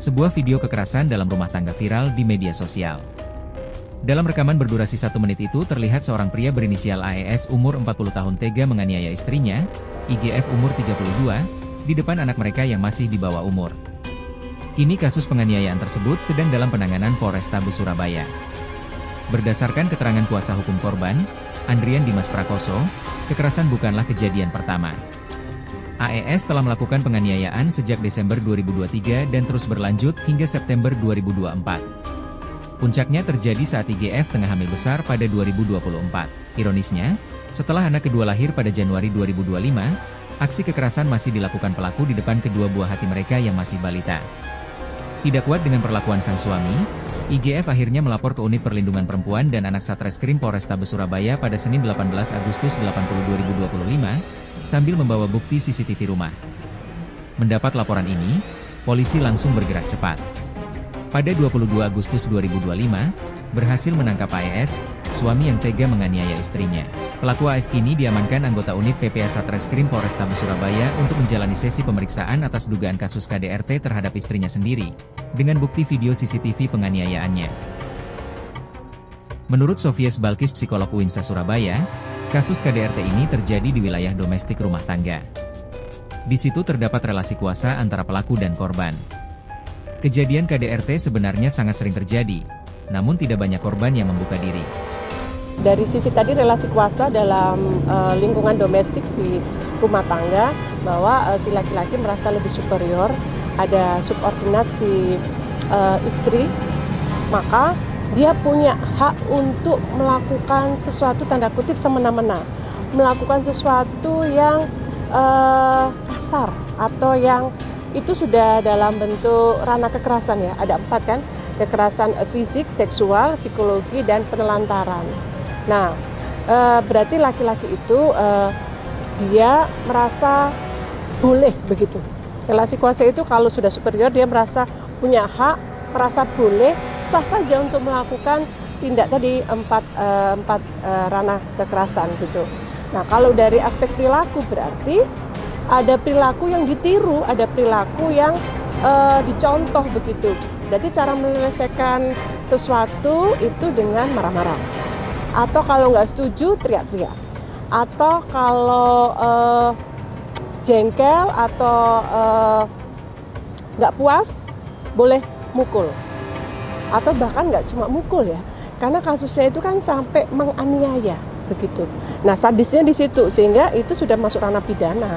Sebuah video kekerasan dalam rumah tangga viral di media sosial. Dalam rekaman berdurasi 1 menit itu terlihat seorang pria berinisial AES umur 40 tahun tega menganiaya istrinya, IGF umur 32, di depan anak mereka yang masih di bawah umur. Kini kasus penganiayaan tersebut sedang dalam penanganan Polrestabes Surabaya. Berdasarkan keterangan kuasa hukum korban, Andrian Dimas Prakoso, kekerasan bukanlah kejadian pertama. AES telah melakukan penganiayaan sejak Desember 2023 dan terus berlanjut hingga September 2024. Puncaknya terjadi saat IGF tengah hamil besar pada 2024. Ironisnya, setelah anak kedua lahir pada Januari 2025, aksi kekerasan masih dilakukan pelaku di depan kedua buah hati mereka yang masih balita. Tidak kuat dengan perlakuan sang suami, IGF akhirnya melapor ke Unit Perlindungan Perempuan dan Anak Satreskrim Polrestabes Surabaya pada Senin 18 Agustus 2025, sambil membawa bukti CCTV rumah. Mendapat laporan ini, polisi langsung bergerak cepat. Pada 22 Agustus 2025, berhasil menangkap AES, suami yang tega menganiaya istrinya. Pelaku AES kini diamankan anggota unit PPA Satreskrim Polrestabes Surabaya untuk menjalani sesi pemeriksaan atas dugaan kasus KDRT terhadap istrinya sendiri, dengan bukti video CCTV penganiayaannya. Menurut Sofies Balkis, psikolog UINSA Surabaya, kasus KDRT ini terjadi di wilayah domestik rumah tangga. Di situ terdapat relasi kuasa antara pelaku dan korban. Kejadian KDRT sebenarnya sangat sering terjadi, namun tidak banyak korban yang membuka diri. Dari sisi tadi relasi kuasa dalam lingkungan domestik di rumah tangga, bahwa si laki-laki merasa lebih superior, ada subordinat si istri, maka dia punya hak untuk melakukan sesuatu tanda kutip semena-mena, melakukan sesuatu yang kasar atau yang itu sudah dalam bentuk ranah kekerasan ya. Ada 4 kan, kekerasan fisik, seksual, psikologi, dan penelantaran. Nah, berarti laki-laki itu dia merasa boleh begitu. Relasi kuasa itu kalau sudah superior dia merasa punya hak, merasa boleh, sah saja untuk melakukan tindak tadi 4 ranah kekerasan gitu. Nah, kalau dari aspek perilaku berarti ada perilaku yang ditiru, ada perilaku yang dicontoh begitu. Berarti cara menyelesaikan sesuatu itu dengan marah-marah. Atau kalau nggak setuju, teriak-teriak. Atau kalau jengkel atau nggak puas, boleh mukul. Atau bahkan nggak cuma mukul ya, karena kasusnya itu kan sampai menganiaya begitu. Nah, sadisnya di situ, sehingga itu sudah masuk ranah pidana.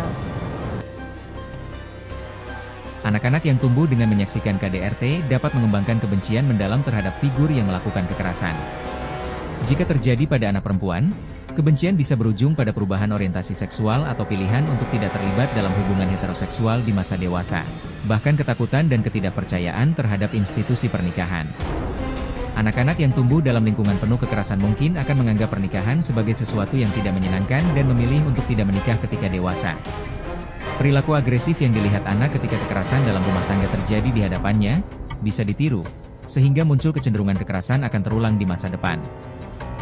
Anak-anak yang tumbuh dengan menyaksikan KDRT dapat mengembangkan kebencian mendalam terhadap figur yang melakukan kekerasan. Jika terjadi pada anak perempuan, kebencian bisa berujung pada perubahan orientasi seksual atau pilihan untuk tidak terlibat dalam hubungan heteroseksual di masa dewasa, bahkan ketakutan dan ketidakpercayaan terhadap institusi pernikahan. Anak-anak yang tumbuh dalam lingkungan penuh kekerasan mungkin akan menganggap pernikahan sebagai sesuatu yang tidak menyenangkan dan memilih untuk tidak menikah ketika dewasa. Perilaku agresif yang dilihat anak ketika kekerasan dalam rumah tangga terjadi di hadapannya, bisa ditiru, sehingga muncul kecenderungan kekerasan akan terulang di masa depan.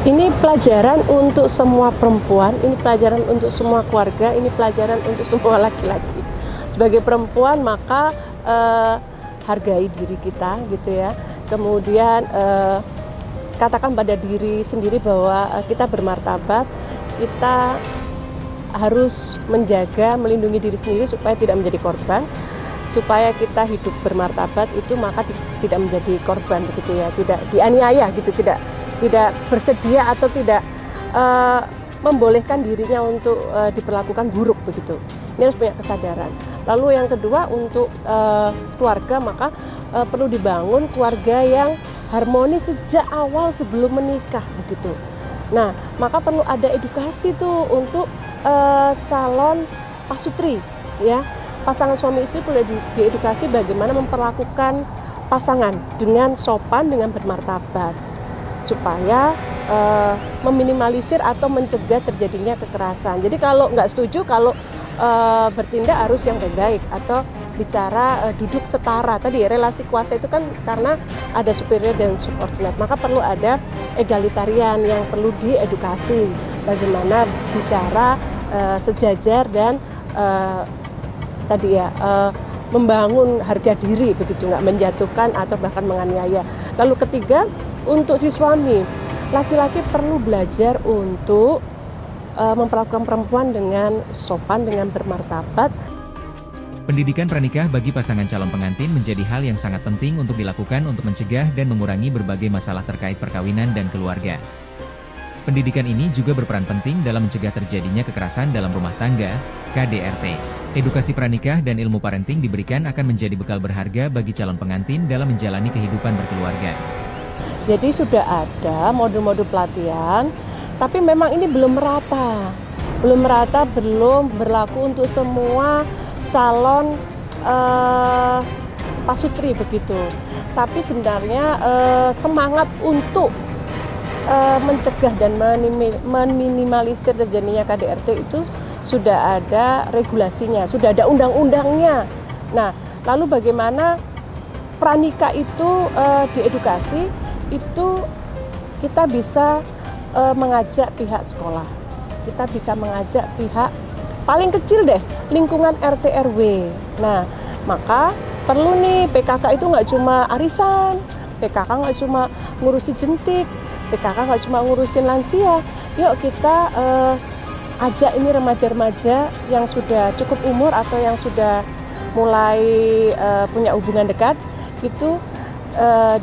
Ini pelajaran untuk semua perempuan, ini pelajaran untuk semua keluarga, ini pelajaran untuk semua laki-laki. Sebagai perempuan maka hargai diri kita gitu ya. Kemudian katakan pada diri sendiri bahwa kita bermartabat, kita harus menjaga, melindungi diri sendiri supaya tidak menjadi korban, supaya kita hidup bermartabat itu maka tidak menjadi korban begitu ya, tidak dianiaya gitu, tidak bersedia atau tidak membolehkan dirinya untuk diperlakukan buruk begitu. Ini harus punya kesadaran. Lalu yang kedua untuk keluarga, maka perlu dibangun keluarga yang harmonis sejak awal sebelum menikah begitu. Nah, maka perlu ada edukasi tuh untuk calon pasutri ya. Pasangan suami istri perlu diedukasi bagaimana memperlakukan pasangan dengan sopan, dengan bermartabat, supaya meminimalisir atau mencegah terjadinya kekerasan. Jadi kalau nggak setuju, kalau bertindak harus yang baik-baik, atau bicara duduk setara. Tadi relasi kuasa itu kan karena ada superior dan subordinat, maka perlu ada egalitarian yang perlu diedukasi. Bagaimana bicara sejajar dan tadi ya membangun harga diri begitu, nggak menjatuhkan atau bahkan menganiaya. Lalu ketiga, untuk si suami, laki-laki perlu belajar untuk memperlakukan perempuan dengan sopan, dengan bermartabat. Pendidikan pranikah bagi pasangan calon pengantin menjadi hal yang sangat penting untuk dilakukan untuk mencegah dan mengurangi berbagai masalah terkait perkawinan dan keluarga. Pendidikan ini juga berperan penting dalam mencegah terjadinya kekerasan dalam rumah tangga, KDRT. Edukasi pranikah dan ilmu parenting diberikan akan menjadi bekal berharga bagi calon pengantin dalam menjalani kehidupan berkeluarga. Jadi sudah ada modul-modul pelatihan, tapi memang ini belum merata. Belum berlaku untuk semua calon pasutri begitu. Tapi sebenarnya semangat untuk mencegah dan meminimalisir terjadinya KDRT itu sudah ada regulasinya, sudah ada undang-undangnya. Nah, lalu bagaimana pranikah itu diedukasi, itu kita bisa mengajak pihak sekolah, kita bisa mengajak pihak paling kecil deh, lingkungan RT RW. Nah, maka perlu nih PKK itu nggak cuma arisan, PKK nggak cuma ngurusi jentik, PKK nggak cuma ngurusin lansia. Yuk kita ajak ini remaja-remaja yang sudah cukup umur atau yang sudah mulai punya hubungan dekat, itu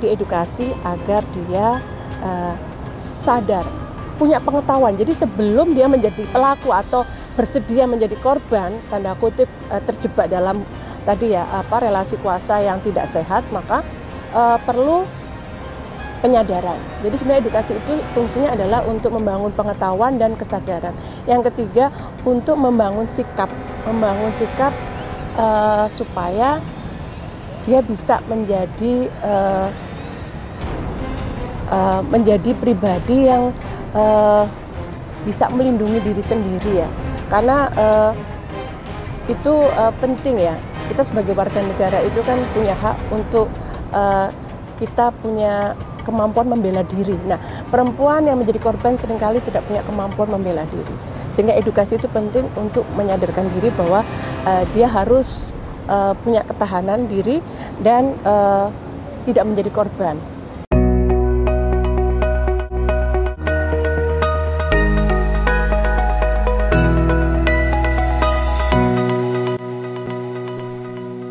diedukasi agar dia sadar, punya pengetahuan. Jadi sebelum dia menjadi pelaku atau bersedia menjadi korban, tanda kutip terjebak dalam tadi ya relasi kuasa yang tidak sehat, maka perlu penyadaran. Jadi sebenarnya edukasi itu fungsinya adalah untuk membangun pengetahuan dan kesadaran. Yang ketiga, untuk membangun sikap supaya dia bisa menjadi pribadi yang bisa melindungi diri sendiri ya. Karena itu penting ya. Kita sebagai warga negara itu kan punya hak untuk kita punya kemampuan membela diri. Nah, perempuan yang menjadi korban seringkali tidak punya kemampuan membela diri. Sehingga edukasi itu penting untuk menyadarkan diri bahwa dia harus punya ketahanan diri dan tidak menjadi korban.